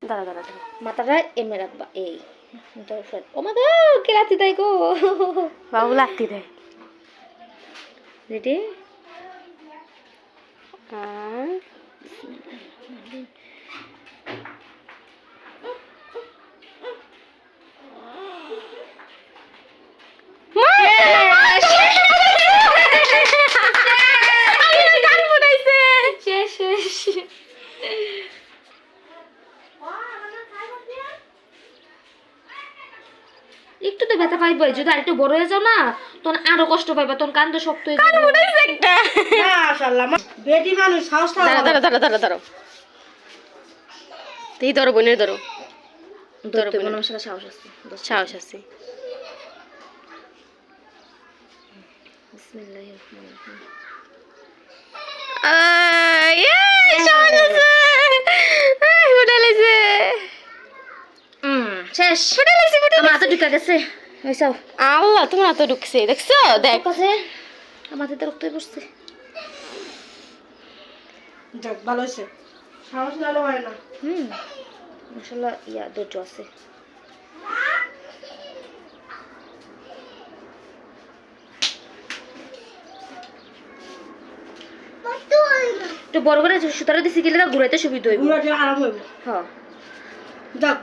দাঁড়া দাঁড়া দাঁড়া, মাথাটা এমনি রাখবা এই ও মা গো কে লাথি দেয় গো বাবু লাত্তি দেয়। রেডি একটু তো ব্যথা পাইবো, যদি আরেকটু বড় হয়ে যাও না তখন আরো কষ্ট পাইবা, তখন কান্দ শক্ত হয়ে যাবে। মাশাআল্লাহ বেটি মানুষ সাহস না। দাঁড়া দাঁড়া দাঁড়া দাঁড়া দাঁড়া, তুই ধরো বোনের ধরো, ধরতে কোনো মশলা সাহস আছে। সাহস আছে। বিসমিল্লাহির রহমানির রহিম। শেষ আমার হাতে ঢুকে গেছে হইছাও। আল্লাহ তোমার হাতে ঢুকছে দেখছো, দেখ কাছে আমার হাতে রক্ত পড়ছে। যাক ভালো হইছে, সাহস না হলে হয় না। মাশাআল্লাহ ইয়া ধৈর্য আছে। একটু বড় করে সুতাটা দিছি গেলে ঘুরাইতে সুবিধা হইব। ঘুরাতে আরাম হইব। হ্যাঁ যাক